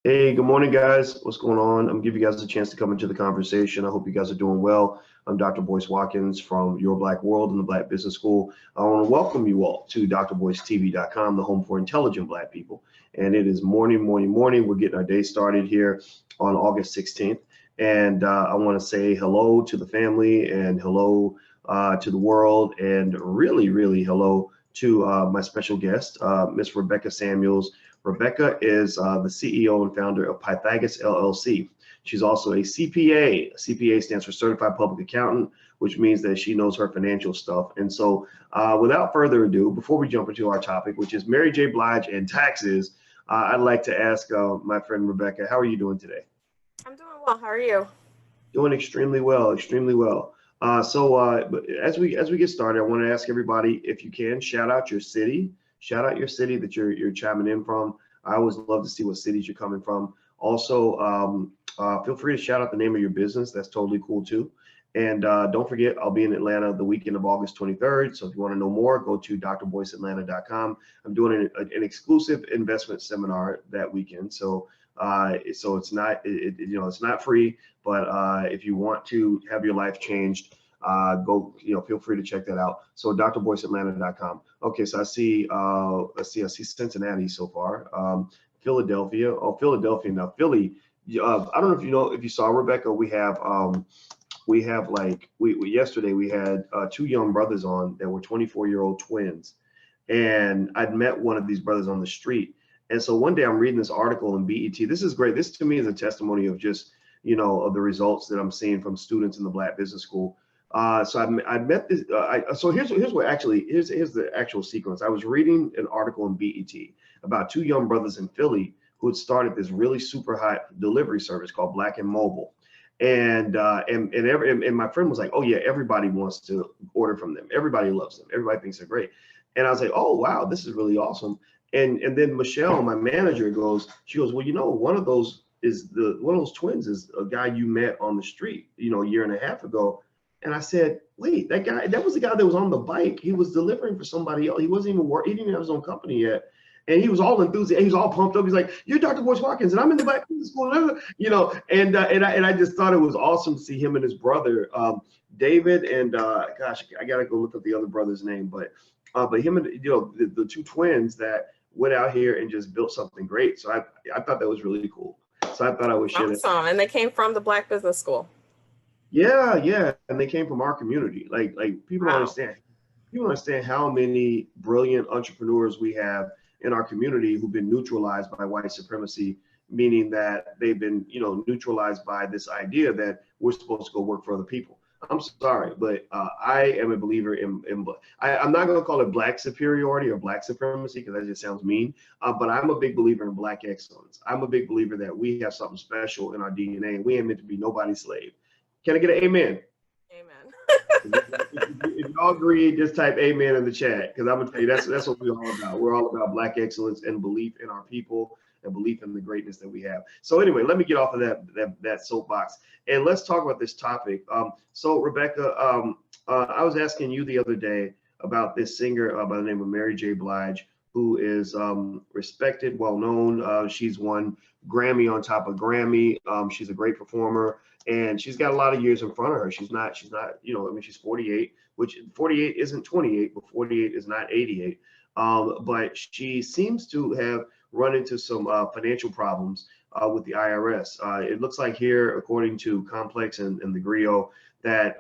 Hey, good morning, guys. What's going on? I'm gonna give you guys a chance to come into the conversation. I hope you guys are doing well. I'm Dr. Boyce Watkins from Your Black World and the Black Business School. I want to welcome you all to drboycetv.com, the home for intelligent Black people. And it is morning. We're getting our day started here on August 16th. And I want to say hello to the family and hello to the world, and really hello to my special guest, Miss Rebecca Samuels. Rebecca is the CEO and founder of Pythagus LLC. She's also a CPA. CPA stands for Certified Public Accountant, which means that she knows her financial stuff. And so without further ado, before we jump into our topic, which is Mary J. Blige and taxes, I'd like to ask my friend Rebecca, how are you doing today? I'm doing well. How are you? Doing extremely well, extremely well. But as we get started, I want to ask everybody, if you can, shout out your city that you're chiming in from. I always love to see what cities you're coming from. Also, feel free to shout out the name of your business. That's totally cool too. And don't forget, I'll be in Atlanta the weekend of August 23rd. So if you want to know more, go to drboyceatlanta.com. I'm doing an exclusive investment seminar that weekend. So it's not, it's not free, but if you want to have your life changed, go, feel free to check that out. So drboyceatlanta.com. Okay, so I see Cincinnati so far. Philadelphia. Oh, Philadelphia. Now Philly. I don't know if you saw, Rebecca. We yesterday we had two young brothers on that were 24-year-old twins, and I'd met one of these brothers on the street. And so one day I'm reading this article in BET. This is great. This to me is a testimony of just, of the results that I'm seeing from students in the Black Business School. So I met this. So here's the actual sequence. I was reading an article in BET about two young brothers in Philly who had started this really super hot delivery service called Black and Mobile. And my friend was like, oh yeah, everybody wants to order from them. Everybody loves them. Everybody thinks they're great. And I was like, oh wow, this is really awesome. And then Michelle, my manager, she goes, well, one of those twins is a guy you met on the street, a year and a half ago. And I said, wait, that was the guy that was on the bike. He was delivering for somebody else. He wasn't even working. He didn't have his own company yet. And he was all enthusiastic. He was all pumped up. He's like, "You're Dr. Boyce Watkins, and I'm in the Black Business School." And I just thought it was awesome to see him and his brother, David. And gosh, I gotta go look up the other brother's name, but him and the two twins that went out here and just built something great. So I thought that was really cool. So I thought I would share that. Awesome. And they came from the Black Business School. Yeah, and they came from our community. Like people don't understand. People don't understand how many brilliant entrepreneurs we have in our community who've been neutralized by white supremacy, meaning that they've been, neutralized by this idea that we're supposed to go work for other people. I'm sorry, but I am a believer I'm not going to call it Black superiority or Black supremacy because that just sounds mean, but I'm a big believer in Black excellence. I'm a big believer that we have something special in our DNA and we ain't meant to be nobody's slave. Can I get an amen? Amen. If y'all agree, just type amen in the chat, because I'm gonna tell you that's what we're all about. We're all about Black excellence and belief in our people and belief in the greatness that we have. So anyway, let me get off of that soapbox and let's talk about this topic. So Rebecca, I was asking you the other day about this singer by the name of Mary J. Blige, who is respected, well known. She's won Grammy on top of Grammy. She's a great performer. And she's got a lot of years in front of her. She's not, she's 48, which 48 isn't 28, but 48 is not 88. But she seems to have run into some financial problems with the IRS. It looks like here, according to Complex and the Griot, that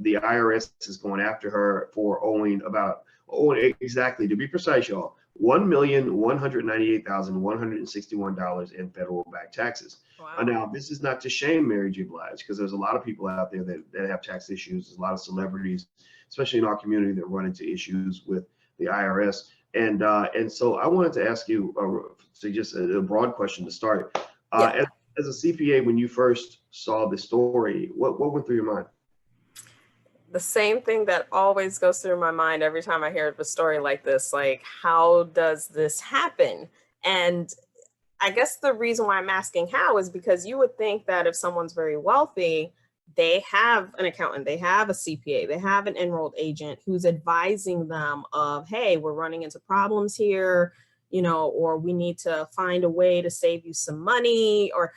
the IRS is going after her for owing exactly, to be precise, y'all, $1,198,161 in federal back taxes. Wow. Now, this is not to shame Mary J. Blige, because there's a lot of people out there that have tax issues. There's a lot of celebrities, especially in our community, that run into issues with the IRS. And so I wanted to ask you just a broad question to start. As a CPA, when you first saw the story, what went through your mind? The same thing that always goes through my mind every time I hear a story like this, like, how does this happen? And I guess the reason why I'm asking how is because you would think that if someone's very wealthy, they have an accountant, they have a CPA, they have an enrolled agent who's advising them of, hey, we're running into problems here. or we need to find a way to save you some money, or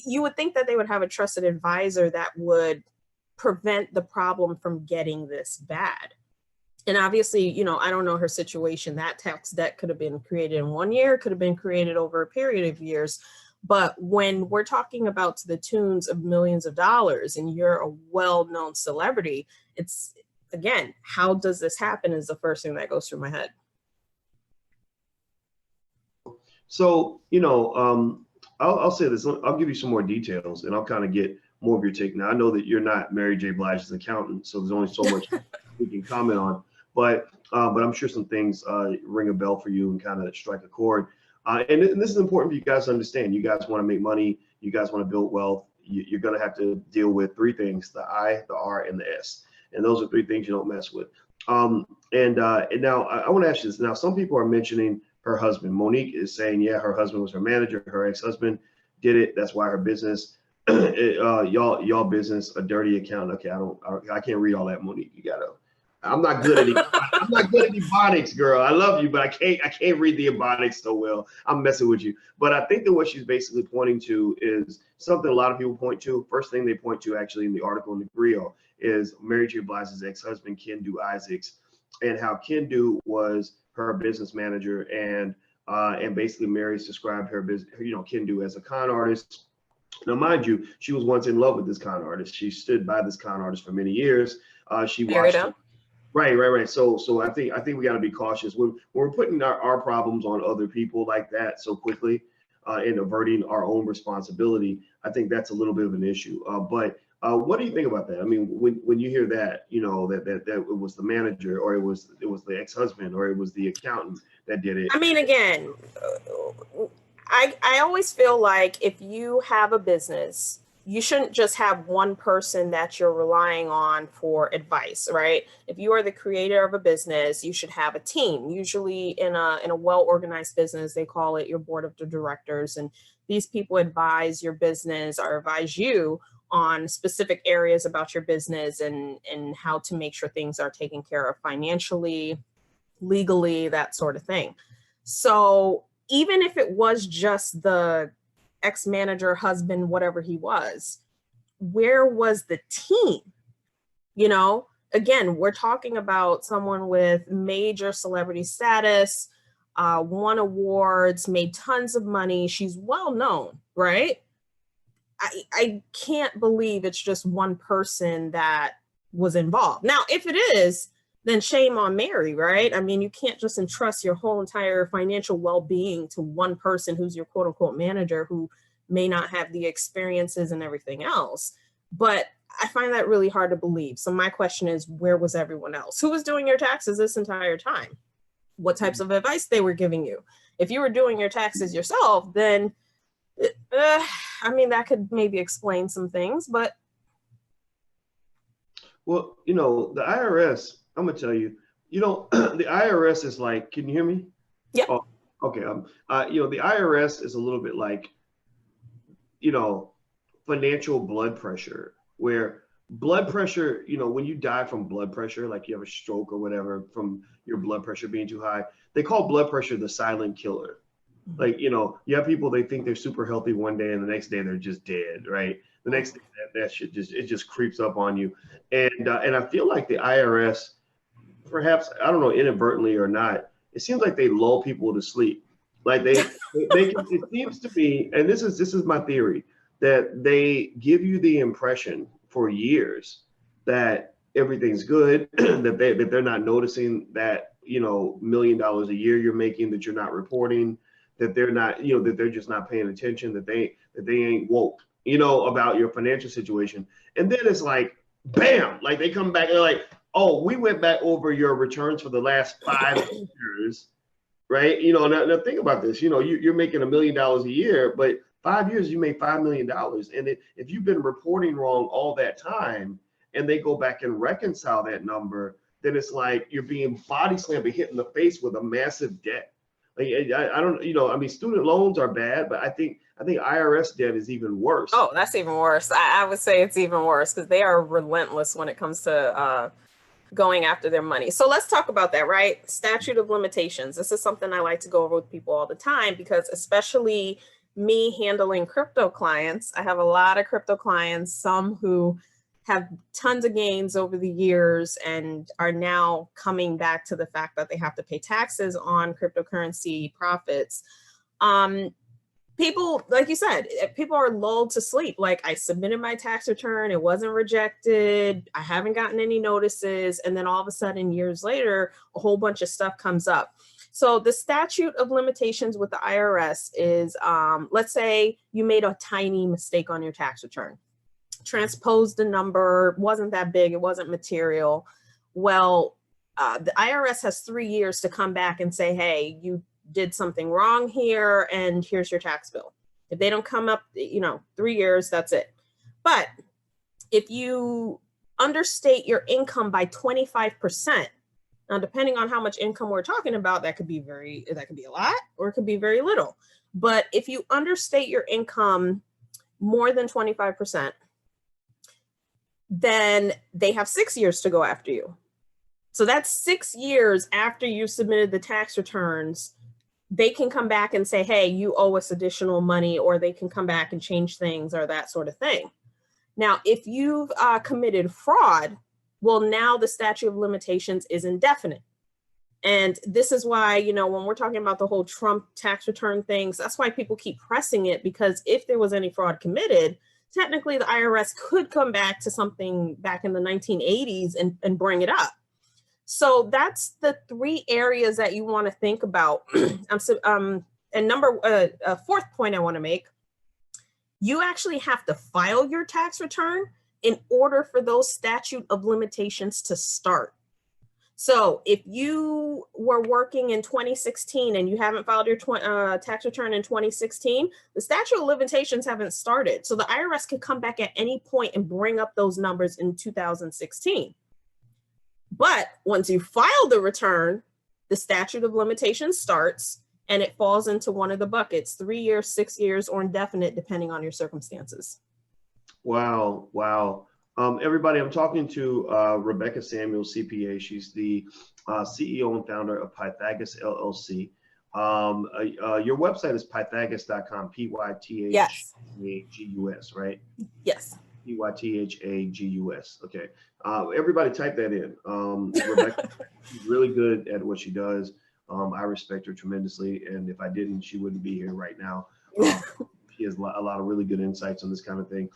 you would think that they would have a trusted advisor that would prevent the problem from getting this bad. And obviously, I don't know her situation. That tax debt could have been created in 1 year, could have been created over a period of years. But when we're talking about to the tunes of millions of dollars and you're a well-known celebrity, it's, again, how does this happen is the first thing that goes through my head. So, I'll say this, I'll give you some more details and I'll kind of get more of your take. Now, I know that you're not Mary J. Blige's accountant, so there's only so much we can comment on, but I'm sure some things ring a bell for you and kind of strike a chord. And this is important for you guys to understand. You guys want to make money. You guys want to build wealth. You're going to have to deal with three things: the I, the R, and the S. And those are three things you don't mess with. And now I want to ask you this. Now, some people are mentioning her husband. Monique is saying, yeah, her husband was her manager. Her ex-husband did it. That's why her business, y'all business, a dirty account. Okay, I can't read all that, Monique. You gotta. I'm not good at I'm not good at ebonics, girl. I love you, but I can't read the ebonics so well. I'm messing with you. But I think that what she's basically pointing to is something a lot of people point to. First thing they point to actually in the article in the Griot is Mary J. Blige's ex-husband, Kendu Isaacs, and how Kendu was her business manager, and basically Mary's described her business, Kendu as a con artist. Now, mind you, she was once in love with this con artist. She stood by this con artist for many years. She watched him. Right. So I think we got to be cautious when we're putting our problems on other people like that so quickly and averting our own responsibility. I think that's a little bit of an issue. But what do you think about that? I mean, when you hear that, that it was the manager, or it was the ex-husband, or it was the accountant that did it. I mean, again, I always feel like if you have a business, you shouldn't just have one person that you're relying on for advice, right? If you are the creator of a business, you should have a team. Usually in a well-organized business, they call it your board of directors. And these people advise your business or advise you on specific areas about your business and how to make sure things are taken care of financially, legally, that sort of thing. So even if it was just the ex-manager, husband, whatever he was, where was the team? Again, we're talking about someone with major celebrity status, won awards, made tons of money. She's well known, right? I can't believe it's just one person that was involved. Now, if it is, then shame on Mary, right? I mean, you can't just entrust your whole entire financial well-being to one person who's your quote unquote manager who may not have the experiences and everything else. But I find that really hard to believe. So my question is, where was everyone else? Who was doing your taxes this entire time? What types of advice they were giving you? If you were doing your taxes yourself, then, I mean, that could maybe explain some things, but. Well, the IRS, I'm gonna tell you, the IRS is like, can you hear me? Yeah. Oh, okay. The IRS is a little bit like, financial blood pressure, where blood pressure, when you die from blood pressure, like you have a stroke or whatever from your blood pressure being too high, they call blood pressure the silent killer. Like, you have people, they think they're super healthy one day and the next day they're just dead, right? The next day that shit just creeps up on you. And I feel like the IRS, perhaps, I don't know, inadvertently or not, it seems like they lull people to sleep. Like it seems to be, and this is my theory, that they give you the impression for years that everything's good, that they're not noticing that, $1 million a year you're making that you're not reporting, that they're not, that they're just not paying attention, that they ain't woke, about your financial situation. And then it's like, bam, like they come back and they're like, oh, we went back over your returns for the last 5 years, right? Now think about this, you're making $1 million a year, but 5 years, you made $5 million. And if you've been reporting wrong all that time and they go back and reconcile that number, then it's like you're being body slammed and hit in the face with a massive debt. Like, I don't, I mean, student loans are bad, but I think IRS debt is even worse. Oh, that's even worse. I would say it's even worse because they are relentless when it comes to going after their money. So let's talk about that, right? Statute of limitations. This is something I like to go over with people all the time, because especially me handling crypto clients, I have a lot of crypto clients, some who have tons of gains over the years and are now coming back to the fact that they have to pay taxes on cryptocurrency profits. People, like you said, people are lulled to sleep. Like, I submitted my tax return, it wasn't rejected, I haven't gotten any notices, and then all of a sudden, years later, a whole bunch of stuff comes up. So the statute of limitations with the IRS is, let's say you made a tiny mistake on your tax return, transposed a number, wasn't that big, it wasn't material. Well, the IRS has 3 years to come back and say, hey, you did something wrong here, and here's your tax bill. If they don't come up, 3 years, that's it. But if you understate your income by 25%, now depending on how much income we're talking about, that could be a lot, or it could be very little. But if you understate your income more than 25%, then they have 6 years to go after you. So that's 6 years after you submitted the tax returns. They can come back and say, hey, you owe us additional money, or they can come back and change things, or that sort of thing. Now, if you've committed fraud, well, now the statute of limitations is indefinite. And this is why, when we're talking about the whole Trump tax return things, that's why people keep pressing it, because if there was any fraud committed, technically the IRS could come back to something back in the 1980s and bring it up. So that's the 3 areas that you want to think about. And fourth point I want to make, you actually have to file your tax return in order for those statute of limitations to start. So if you were working in 2016 and you haven't filed your tax return in 2016, the statute of limitations haven't started. So the IRS can come back at any point and bring up those numbers in 2016. But once you file the return, the statute of limitations starts, and it falls into one of the buckets, 3 years, 6 years, or indefinite, depending on your circumstances. Wow. Everybody, I'm talking to Rebecca Samuels, CPA. She's the CEO and founder of Pythagus LLC. Your website is pythagus.com, Pythagus, right? Yes. Pythagus. Okay. Everybody type that in. Rebecca, she's really good at what she does. I respect her tremendously. And if I didn't, she wouldn't be here right now. She has a lot of really good insights on this kind of thing.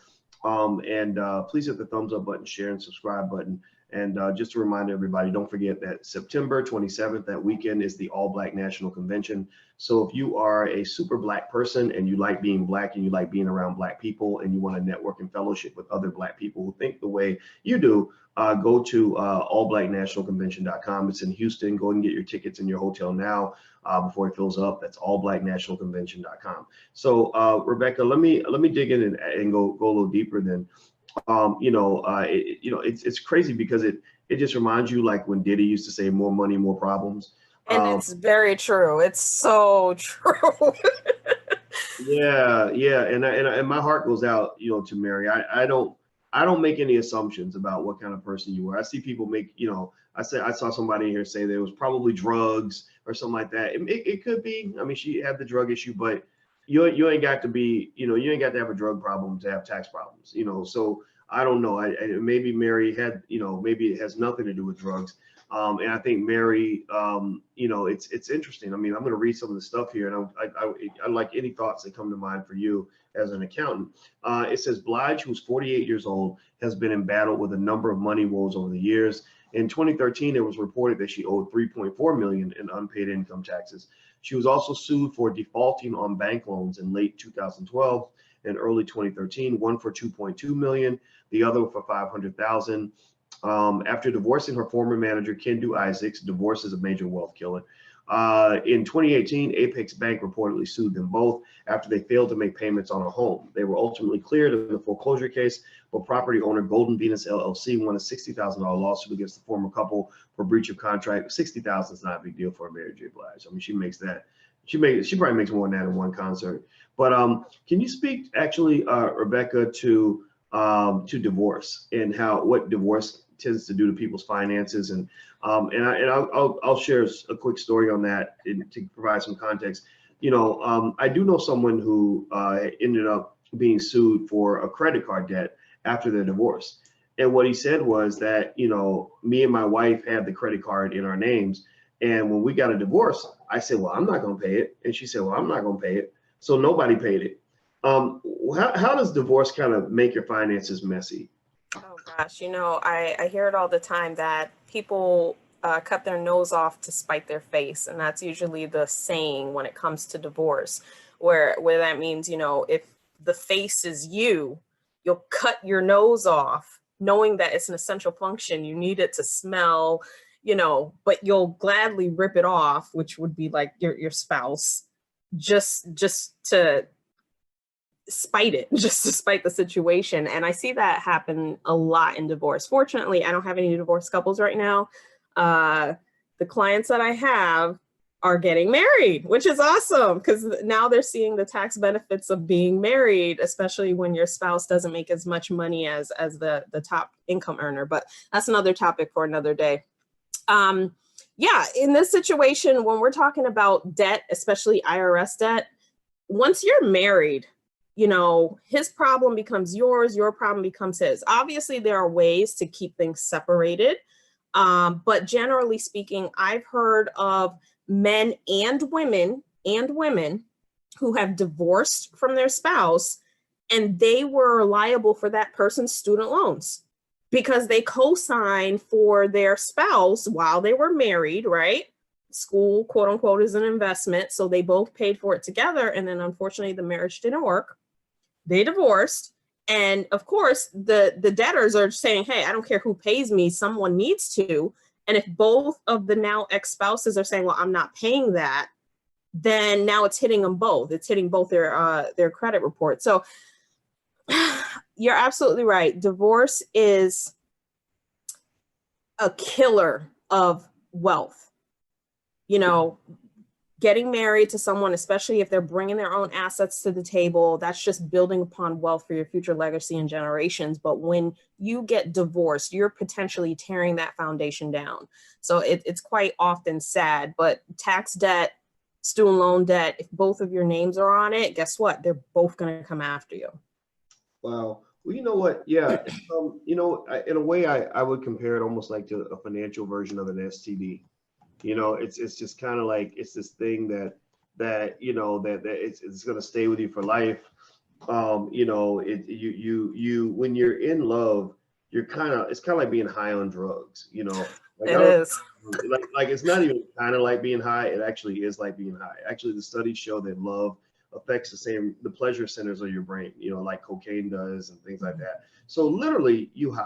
Please hit the thumbs up button, share, and subscribe button. And just to remind everybody, don't forget that September 27th, that weekend, is the All Black National Convention. So if you are a super Black person and you like being Black and you like being around Black people and you want to network and fellowship with other Black people who think the way you do, go to allblacknationalconvention.com. It's in Houston. Go and get your tickets in your hotel now before it fills up. That's allblacknationalconvention.com. So Rebecca, let me dig in and go a little deeper then. It's crazy because it just reminds you, like when Diddy used to say, more money, more problems. And it's very true. It's so true. Yeah. And my heart goes out, to Mary. I don't make any assumptions about what kind of person you are. I see people make, I saw somebody here say there was probably drugs or something like that. It could be. I mean, she had the drug issue, but you ain't got to be, you ain't got to have a drug problem to have tax problems, so I don't know. Maybe Mary had, maybe it has nothing to do with drugs. And I think Mary, it's interesting. I mean, I'm going to read some of the stuff here, and I like any thoughts that come to mind for you as an accountant. It says Blige, who's 48 years old, has been in battle with a number of money woes over the years. In 2013, it was reported that she owed $3.4 million in unpaid income taxes. She was also sued for defaulting on bank loans in late 2012 and early 2013, one for $2.2 million, the other for $500,000. After divorcing her former manager, Kendu Isaacs, divorce is a major wealth killer. In 2018, Apex Bank reportedly sued them both after they failed to make payments on a home. They were ultimately cleared in the foreclosure case, but property owner Golden Venus LLC won a $60,000 lawsuit against the former couple for breach of contract. $60,000 is not a big deal for a Mary J. Blige. I mean, she makes that. She probably makes more than that in one concert. But can you speak actually, Rebecca, to to divorce and what divorce tends to do to people's finances. And I'll share a quick story on that to provide some context. I do know someone who ended up being sued for a credit card debt after their divorce. And what he said was that, me and my wife had the credit card in our names. And when we got a divorce, I said, well, I'm not going to pay it. And she said, well, I'm not going to pay it. So nobody paid it. How does divorce kind of make your finances messy? Oh gosh, I hear it all the time that people cut their nose off to spite their face. And that's usually the saying when it comes to divorce, where that means, if the face is you'll cut your nose off, knowing that it's an essential function. You need it to smell, but you'll gladly rip it off, which would be like your spouse, just to spite it, just to spite the situation. And I see that happen a lot in divorce. Fortunately, I don't have any divorced couples right now. The clients that I have are getting married, which is awesome, because now they're seeing the tax benefits of being married, especially when your spouse doesn't make as much money as the top income earner. But that's another topic for another day. Yeah, in this situation, when we're talking about debt, especially IRS debt, once you're married, his problem becomes yours, your problem becomes his. Obviously, there are ways to keep things separated. But generally speaking, I've heard of men and women who have divorced from their spouse, and they were liable for that person's student loans because they co-signed for their spouse while they were married, right? School, quote unquote, is an investment. So they both paid for it together. And then unfortunately, the marriage didn't work. They divorced. And of course, the debtors are saying, hey, I don't care who pays me, someone needs to. And if both of the now ex-spouses are saying, well, I'm not paying that, then now it's hitting them both. It's hitting both their credit report. So you're absolutely right. Divorce is a killer of wealth. Getting married to someone, especially if they're bringing their own assets to the table, that's just building upon wealth for your future legacy and generations. But when you get divorced, you're potentially tearing that foundation down. So it's quite often sad, but tax debt, student loan debt, if both of your names are on it, guess what? They're both going to come after you. Wow. Well, you know what? Yeah. In a way, I would compare it almost like to a financial version of an STD. It's just kind of like, it's this thing that it's going to stay with you for life. When you're in love, it's kind of like being high on drugs, like it is like it's not even kind of like being high. It actually is like being high. Actually, the studies show that love affects the pleasure centers of your brain, like cocaine does and things like that. So literally you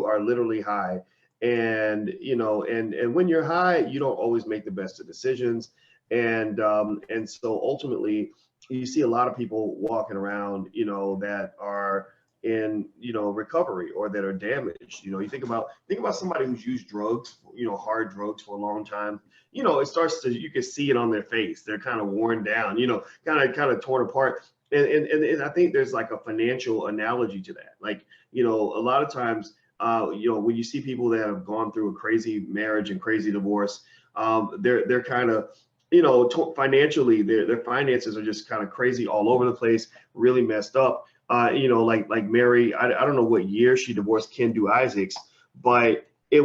are literally high. And and when you're high, you don't always make the best of decisions, and so ultimately you see a lot of people walking around that are in recovery or that are damaged. You think about somebody who's used drugs, hard drugs for a long time. It starts to, you can see it on their face. They're kind of worn down, kind of torn apart. And I think there's like a financial analogy to that. Like, a lot of times when you see people that have gone through a crazy marriage and crazy divorce, they're kind of, financially, their finances are just kind of crazy all over the place, really messed up. Like Mary, I don't know what year she divorced Ken Isaacs, but I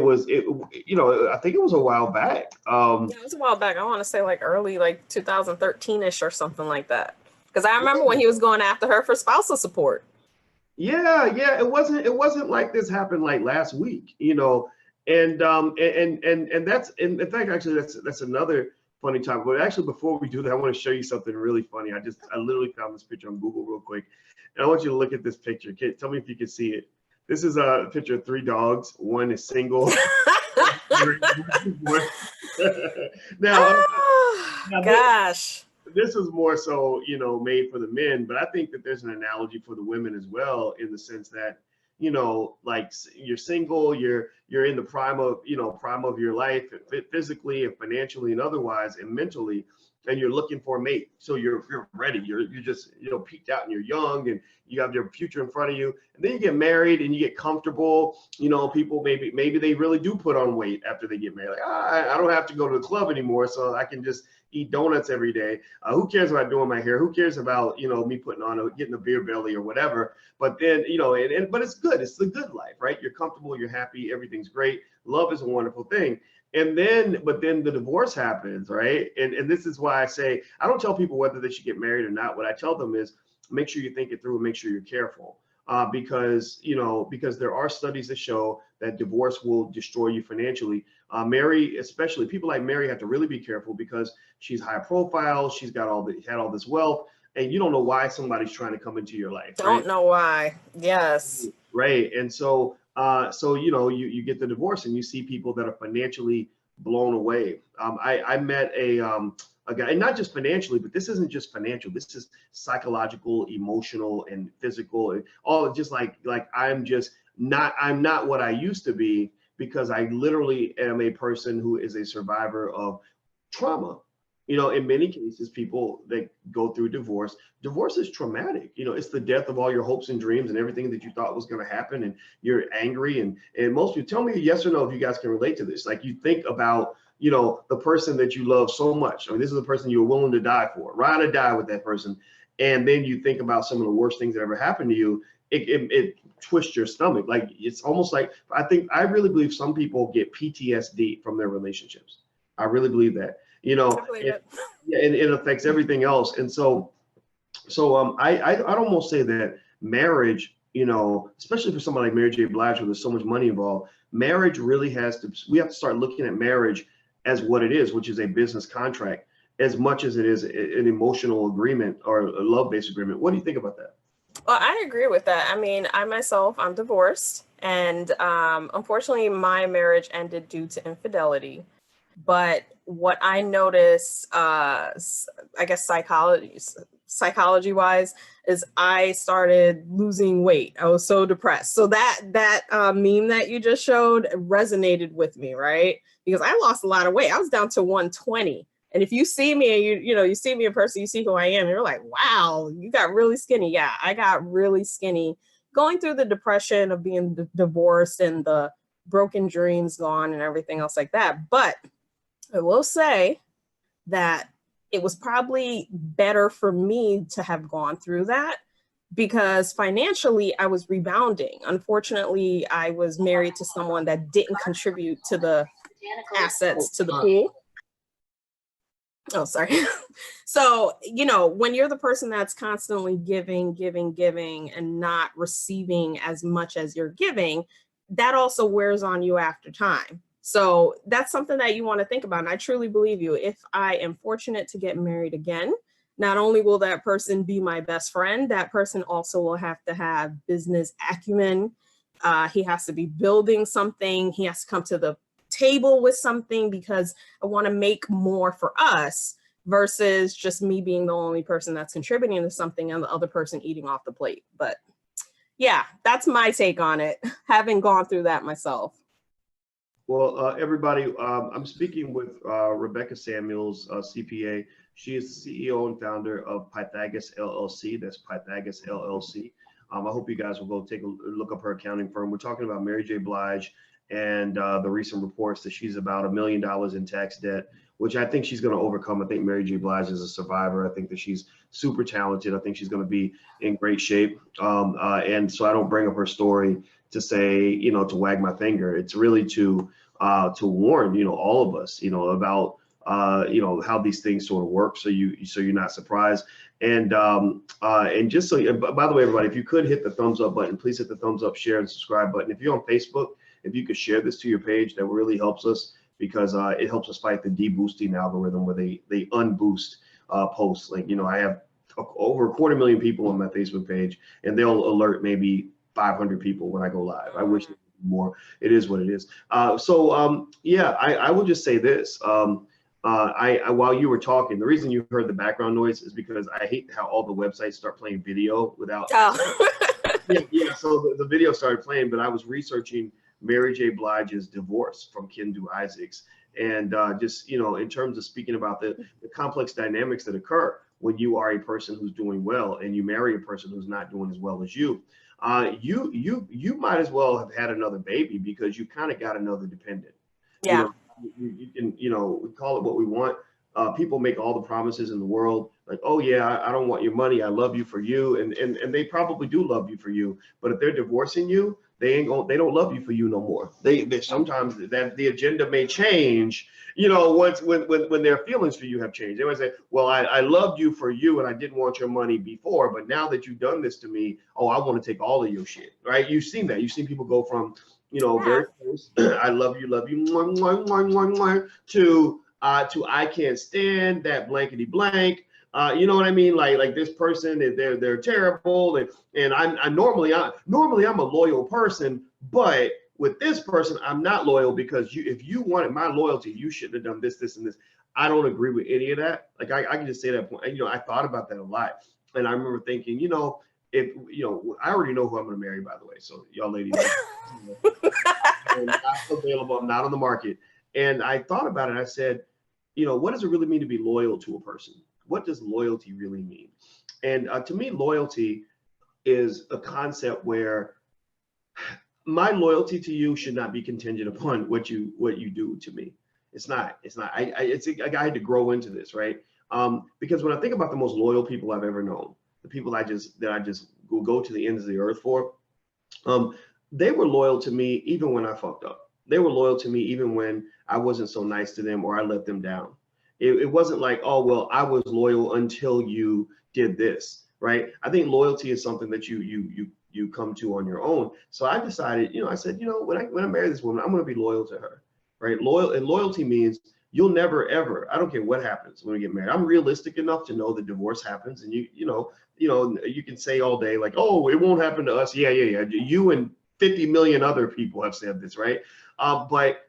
think it was a while back. Yeah, it was a while back. I want to say like early, like 2013-ish or something like that. Because I remember when he was going after her for spousal support. Yeah, it wasn't like this happened like last week, and that's, in fact, actually that's another funny topic. But actually, before we do that, I want to show you something really funny. I literally found this picture on Google real quick, and I want you to look at this picture. Tell me if you can see it. This is a picture of 3 dogs. One is single. now, gosh. This is more so, made for the men, but I think that there's an analogy for the women as well, in the sense that, like you're single, you're in the prime of your life, physically and financially and otherwise and mentally, and you're looking for a mate. So you're ready. You're just, peaked out and you're young and you have your future in front of you. And then you get married and you get comfortable. People maybe they really do put on weight after they get married. Like, I don't have to go to the club anymore, so I can just eat donuts every day. Who cares about doing my hair? Who cares about, me putting on getting a beer belly or whatever? But then, but it's good. It's the good life, right? You're comfortable, you're happy, everything's great. Love is a wonderful thing. But then the divorce happens, right? And this is why I say, I don't tell people whether they should get married or not. What I tell them is make sure you think it through and make sure you're careful. Because there are studies that show that divorce will destroy you financially. Mary, especially people like Mary, have to really be careful because she's high profile. She's got had all this wealth, and you don't know why somebody's trying to come into your life. Don't know why. Yes. Right. And so you get the divorce and you see people that are financially blown away. I met a guy, and not just financially, but this isn't just financial. This is psychological, emotional, and physical, and all just like I'm not what I used to be, because I literally am a person who is a survivor of trauma. In many cases, people that go through divorce is traumatic. It's the death of all your hopes and dreams and everything that you thought was going to happen. And you're angry. And most people, tell me yes or no if you guys can relate to this. Like, you think about, the person that you love so much. I mean, this is the person you were willing to die for, ride or die with that person. And then you think about some of the worst things that ever happened to you. It twists your stomach. Like, it's almost like, I really believe some people get PTSD from their relationships. I really believe that. And it affects everything else. And so I'd almost say that marriage, especially for somebody like Mary J. Blige, where there's so much money involved, marriage really we have to start looking at marriage as what it is, which is a business contract, as much as it is an emotional agreement or a love-based agreement. What do you think about that? Well, I agree with that. I mean, I'm divorced, and unfortunately, my marriage ended due to infidelity. But what I noticed, I guess psychology wise, is I started losing weight. I was so depressed. So that meme that you just showed resonated with me, right? Because I lost a lot of weight. I was down to 120. And if you see me and you see me in person, you see who I am, and you're like, wow, you got really skinny. Yeah, I got really skinny going through the depression of being divorced and the broken dreams gone and everything else like that. But I will say that it was probably better for me to have gone through that, because financially I was rebounding. Unfortunately, I was married to someone that didn't contribute to the assets to the pool. Oh, sorry. So, when you're the person that's constantly giving and not receiving as much as you're giving, that also wears on you after time. So that's something that you want to think about. And I truly believe you. If I am fortunate to get married again, not only will that person be my best friend, that person also will have to have business acumen. He has to be building something. He has to come to the table with something, because I want to make more for us versus just me being the only person that's contributing to something and the other person eating off the plate. But yeah, that's my take on it, having gone through that myself. Well, everybody, I'm speaking with Rebecca Samuels, CPA. She is the CEO and founder of Pythagus LLC. That's Pythagus LLC. I hope you guys will go take a look up her accounting firm. We're talking about Mary J. Blige and the recent reports that she's about $1 million in tax debt, which I think she's going to overcome. I think Mary J. Blige is a survivor. I think that she's super talented. I think she's going to be in great shape. And so I don't bring up her story to say, to wag my finger. It's really to warn, all of us, about, how these things sort of work. So you're not surprised. And just so, by the way, everybody, if you could hit the thumbs up button, please hit the thumbs up, share, and subscribe button. If you're on Facebook, if you could share this to your page, that really helps us, because it helps us fight the deboosting algorithm where they unboost posts. Like, I have over 250,000 people on my Facebook page, and they'll alert maybe 500 people when I go live. I wish more. It is what it is. Yeah, I will just say this. While you were talking, the reason you heard the background noise is because I hate how all the websites start playing video without. Oh. yeah. So the video started playing, but I was researching Mary J. Blige's divorce from Kendu Isaacs, And just, in terms of speaking about the complex dynamics that occur when you are a person who's doing well and you marry a person who's not doing as well as you, you might as well have had another baby because you kind of got another dependent. Yeah. You can, we call it what we want. People make all the promises in the world, like, oh yeah, I don't want your money, I love you for you, and they probably do love you for you. But if they're divorcing you, they don't love you for you no more. They sometimes that the agenda may change, once when their feelings for you have changed. They might say, well, I loved you for you and I didn't want your money before, but now that you've done this to me, oh, I want to take all of your shit, right? You've seen that. You've seen people go from, very close, I love you, mwah, mwah, mwah, mwah, mwah, to I can't stand that blankety blank. You know what I mean? Like this person, they're terrible, and I'm normally I'm a loyal person, but with this person, I'm not loyal because if you wanted my loyalty, you shouldn't have done this, this, and this. I don't agree with any of that. Like I can just say that point. I thought about that a lot, and I remember thinking, if I already know who I'm going to marry, by the way. So y'all ladies, I'm not available. I'm not on the market, and I thought about it. I said, what does it really mean to be loyal to a person? What does loyalty really mean? And to me, loyalty is a concept where my loyalty to you should not be contingent upon what you do to me. It's not. I had to grow into this, right? Because when I think about the most loyal people I've ever known, the people that I just will go to the ends of the earth for, they were loyal to me even when I fucked up. They were loyal to me even when I wasn't so nice to them or I let them down. It wasn't like, oh, well, I was loyal until you did this, right? I think loyalty is something that you come to on your own. So I decided, I said, when I marry this woman, I'm going to be loyal to her, right? Loyalty means you'll never, ever, I don't care what happens when we get married. I'm realistic enough to know that divorce happens. And you can say all day like, oh, it won't happen to us. Yeah. You and 50 million other people have said this, right? But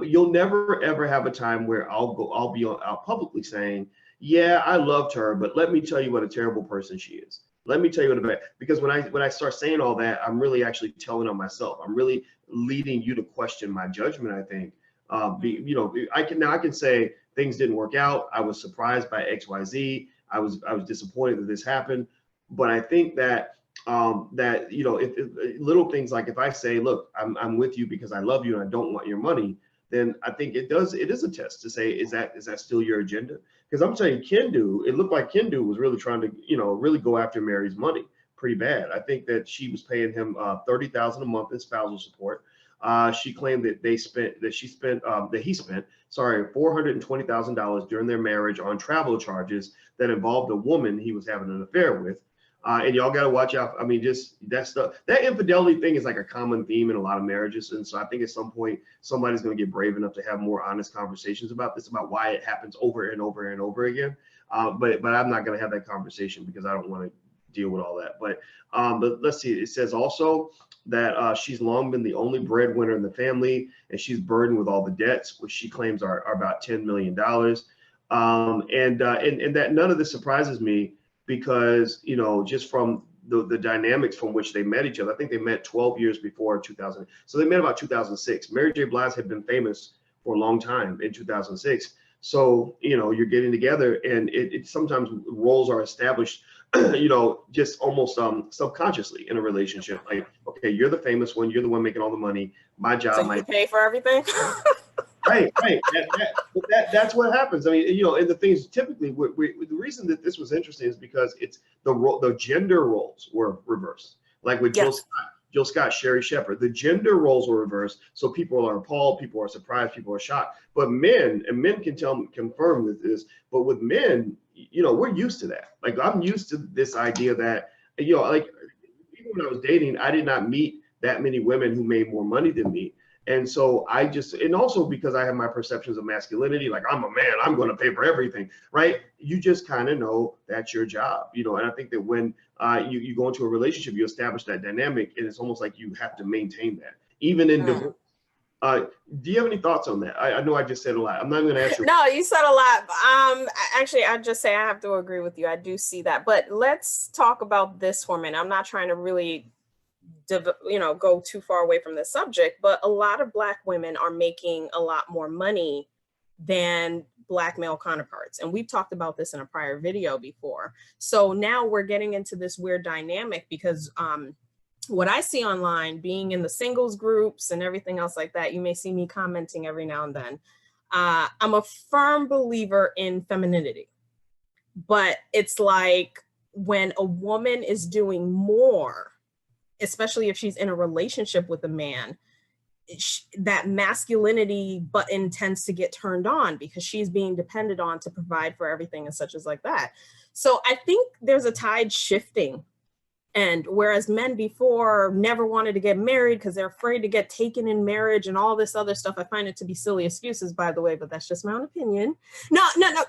you'll never ever have a time where I'll be out publicly saying, yeah, I loved her, but let me tell you what a terrible person she is. Let me tell you what about, because when I start saying all that, I'm really actually telling on myself. I'm really leading you to question my judgment, I think. I can say things didn't work out. I was surprised by XYZ. I was disappointed that this happened. But I think that if little things like if I say, look, I'm with you because I love you and I don't want your money, then I think it is a test to say, is that still your agenda? Because I'm saying it looked like Kendu was really trying to, really go after Mary's money pretty bad. I think that she was paying him $30,000 a month in spousal support. She claimed that he spent $420,000 during their marriage on travel charges that involved a woman he was having an affair with. And y'all got to watch out. I mean, just that stuff, that infidelity thing is like a common theme in a lot of marriages. And so I think at some point, somebody's going to get brave enough to have more honest conversations about this, about why it happens over and over and over again. But I'm not going to have that conversation because I don't want to deal with all that. But let's see. It says also that she's long been the only breadwinner in the family, and she's burdened with all the debts, which she claims are about $10 million. And that none of this surprises me, because, just from the dynamics from which they met each other. I think they met 12 years before 2000. So they met about 2006. Mary J. Blige had been famous for a long time in 2006. So, you're getting together, and it sometimes roles are established, just almost subconsciously in a relationship. Like, okay, you're the famous one. You're the one making all the money. My job. So you pay for everything? Right. That's what happens. I mean, and the things typically, the reason that this was interesting is because it's the gender roles were reversed. Like with Jill Scott, Sherry Shepherd, the gender roles were reversed. So people are appalled, people are surprised, people are shocked. But men can confirm this, but with men, we're used to that. Like I'm used to this idea that, like even when I was dating, I did not meet that many women who made more money than me. And so and also because I have my perceptions of masculinity, like I'm a man, I'm going to pay for everything, right? You just kind of know that's your job, and I think that when you go into a relationship, you establish that dynamic, and it's almost like you have to maintain that, even in divorce. Do you have any thoughts on that? I know I just said a lot. I'm not going to ask you. No, you said a lot. Actually, I just say I have to agree with you. I do see that. But let's talk about this woman. I'm not trying to really go too far away from the subject, but a lot of Black women are making a lot more money than Black male counterparts. And we've talked about this in a prior video before. So now we're getting into this weird dynamic because what I see online, being in the singles groups and everything else like that, you may see me commenting every now and then. I'm a firm believer in femininity, but it's like when a woman is doing more, especially if she's in a relationship with a man, that masculinity button tends to get turned on because she's being depended on to provide for everything and such as like that. So I think there's a tide shifting. And whereas men before never wanted to get married because they're afraid to get taken in marriage and all this other stuff, I find it to be silly excuses, by the way, but that's just my own opinion. No,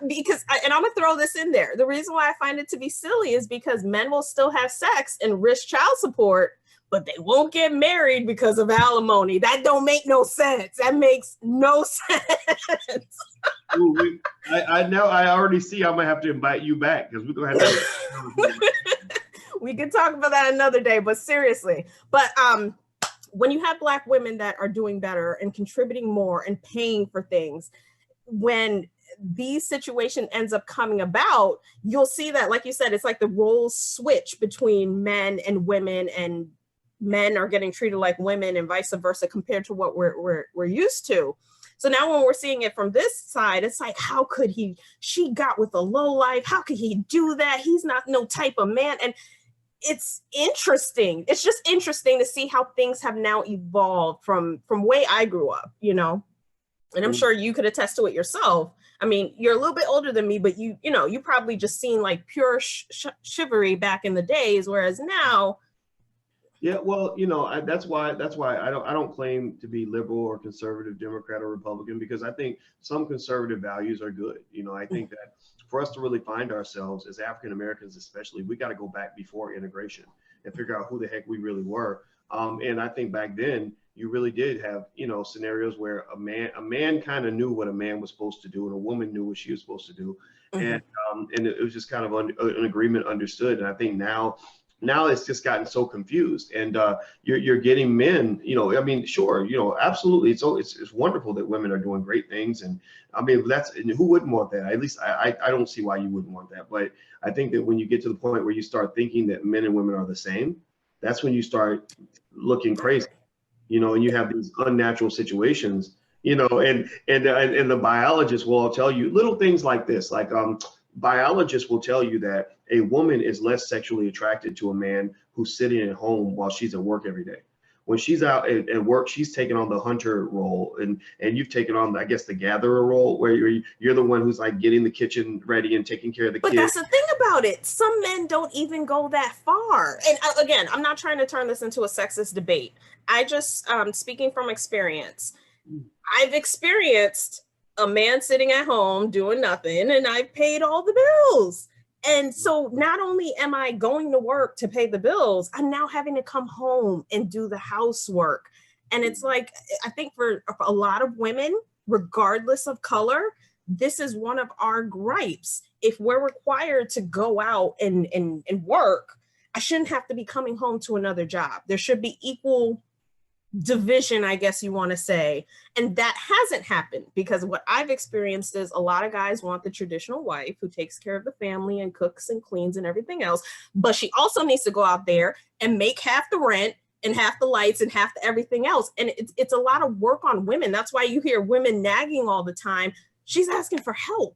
because, and I'm gonna throw this in there. The reason why I find it to be silly is because men will still have sex and risk child support, but they won't get married because of alimony. That don't make no sense. That makes no sense. Ooh, I already see I'm gonna have to invite you back because we're gonna have to. We could talk about that another day, but seriously. But when you have Black women that are doing better and contributing more and paying for things, when these situation ends up coming about, you'll see that, like you said, it's like the roles switch between men and women, and men are getting treated like women and vice versa compared to what we're used to. So now when we're seeing it from this side, it's like, how could she got with a low life? How could he do that? He's not no type of man. And it's interesting. It's just interesting to see how things have now evolved from way I grew up, you know, and I'm sure you could attest to it yourself. I mean, you're a little bit older than me, but you probably just seen like pure chivalry back in the days. Whereas now, yeah, well, that's why I don't claim to be liberal or conservative, Democrat or Republican, because I think some conservative values are good. I think that for us to really find ourselves as African Americans, especially, we got to go back before integration and figure out who the heck we really were. And I think back then you really did have, scenarios where a man kind of knew what a man was supposed to do and a woman knew what she was supposed to do. Mm-hmm. And it was just kind of an agreement understood. And I think now it's just gotten so confused, and you're getting men, I mean, sure, absolutely. It's wonderful that women are doing great things. And I mean, who wouldn't want that? At least I don't see why you wouldn't want that. But I think that when you get to the point where you start thinking that men and women are the same, that's when you start looking crazy, and you have these unnatural situations, and the biologists will all tell you little things like this, like, biologists will tell you that a woman is less sexually attracted to a man who's sitting at home while she's at work every day. When she's out at work, she's taking on the hunter role, and you've taken on, I guess, the gatherer role, where you're the one who's like getting the kitchen ready and taking care of the kids. But that's the thing about it. Some men don't even go that far. And again, I'm not trying to turn this into a sexist debate. I just, speaking from experience, I've experienced a man sitting at home doing nothing, and I've paid all the bills. And so not only am I going to work to pay the bills, I'm now having to come home and do the housework. And it's like, I think for a lot of women, regardless of color, this is one of our gripes. If we're required to go out and work, I shouldn't have to be coming home to another job. There should be equal division, I guess you want to say. And that hasn't happened, because what I've experienced is a lot of guys want the traditional wife who takes care of the family and cooks and cleans and everything else, but she also needs to go out there and make half the rent and half the lights and half the everything else. And it's a lot of work on women. That's why you hear women nagging all the time. She's asking for help.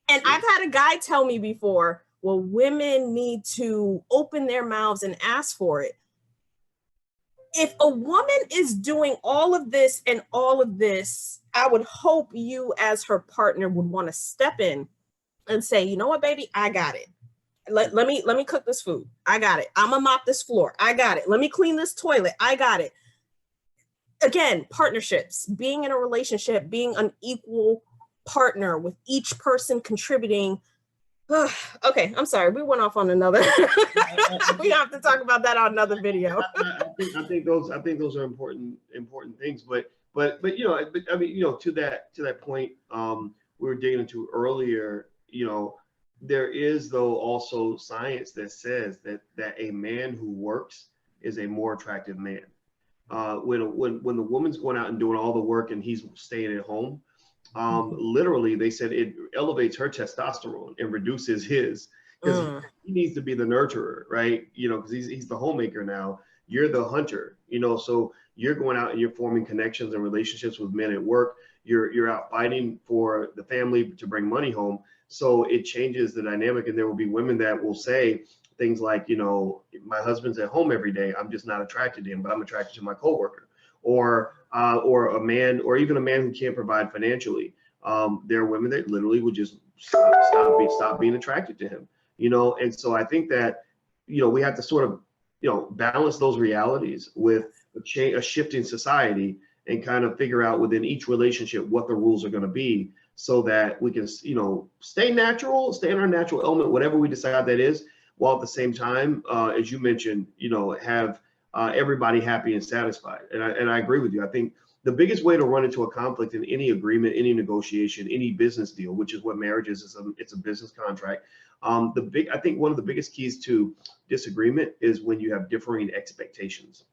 And I've had a guy tell me before, well, women need to open their mouths and ask for it. If a woman is doing all of this and all of this, I would hope you as her partner would want to step in and say, you know what, baby, I got it. Let me cook this food. I got it. I'm gonna mop this floor. I got it. Let me clean this toilet. I got it. Again, partnerships, being in a relationship, being an equal partner with each person contributing. Okay, I'm sorry. We went off on another. We have to talk about that on another video. I think those are important things. But I mean, to that point, we were digging into earlier. There is, though, also science that says that a man who works is a more attractive man. When the woman's going out and doing all the work and he's staying at home, literally they said it elevates her testosterone and reduces his, because he needs to be the nurturer, right? You know, because he's the homemaker now. You're the hunter, you know, so you're going out and you're forming connections and relationships with men at work. You're out fighting for the family to bring money home. So it changes the dynamic. And there will be women that will say things like, you know, my husband's at home every day. I'm just not attracted to him, but I'm attracted to my coworker. Or a man, or even a man who can't provide financially. There are women that literally would just stop being attracted to him, you know. And so I think that, you know, we have to sort of, you know, balance those realities with a shift in society, and kind of figure out within each relationship what the rules are going to be, so that we can, you know, stay natural, stay in our natural element, whatever we decide that is, while at the same time, as you mentioned, you know, have everybody happy and satisfied. And I agree with you. I think the biggest way to run into a conflict in any agreement, any negotiation, any business deal, which is what marriage is it's a business contract. I think one of the biggest keys to disagreement is when you have differing expectations.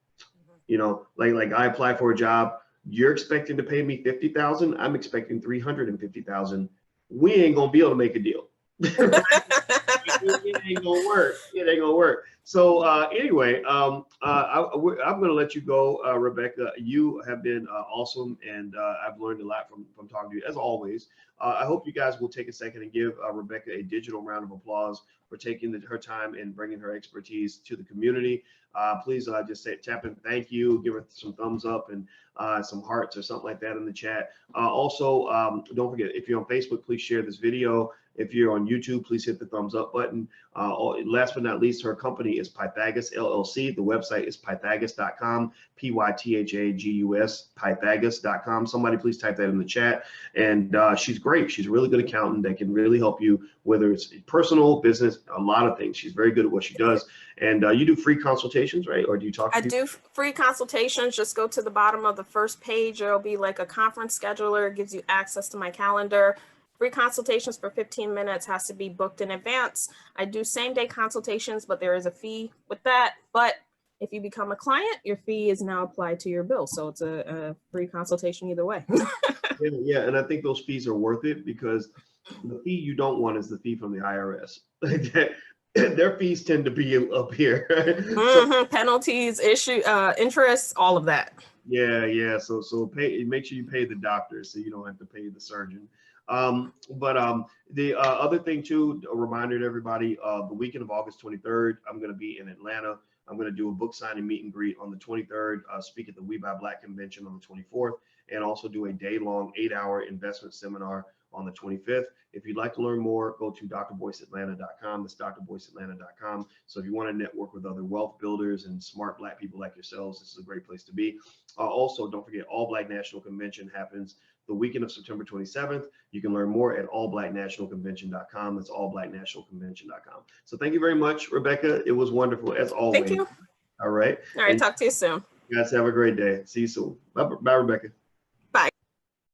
You know, like I apply for a job, you're expecting to pay me $50,000, I'm expecting $350,000. We ain't gonna be able to make a deal. It ain't gonna work. It ain't gonna work. So anyway, I'm gonna let you go, Rebecca. You have been awesome, and I've learned a lot from talking to you, as always. I hope you guys will take a second and give Rebecca a digital round of applause for taking her time and bringing her expertise to the community. Please just tap in thank you, give her some thumbs up and some hearts or something like that in the chat. Also, don't forget, if you're on Facebook, please share this video. If you're on YouTube, please hit the thumbs up button. Last but not least, her company is Pythagus LLC. The website is pythagus.com, Pythagus, Pythagus.com. Somebody please type that in the chat. And she's great. She's a really good accountant that can really help you, whether it's personal, business, a lot of things. She's very good at what she does. And you do free consultations, right? Or do you talk to people? I do free consultations. Just go to the bottom of the first page. There'll be like a conference scheduler. It gives you access to my calendar. Free consultations for 15 minutes, has to be booked in advance. I do same-day consultations, but there is a fee with that. But if you become a client, your fee is now applied to your bill. So it's a free consultation either way. Yeah, and I think those fees are worth it, because the fee you don't want is the fee from the IRS. Their fees tend to be up here. So, penalties, interest, all of that. Yeah. So make sure you pay the doctor, so you don't have to pay the surgeon. The other thing too, a reminder to everybody, the weekend of August 23rd, I'm going to be in Atlanta. I'm going to do a book signing meet and greet on the 23rd, speak at the We Buy Black convention on the 24th, and also do a day-long 8-hour investment seminar on the 25th. If you'd like to learn more, go to drboyceatlanta.com. That's drboyceatlanta.com. So if you want to network with other wealth builders and smart Black people like yourselves, this is a great place to be. Also, don't forget, All Black National Convention happens the weekend of September 27th. You can learn more at allblacknationalconvention.com. That's allblacknationalconvention.com. So thank you very much, Rebecca. It was wonderful, as always. Thank you. All right. All right. Talk to you soon. You guys have a great day. See you soon. Bye, Rebecca.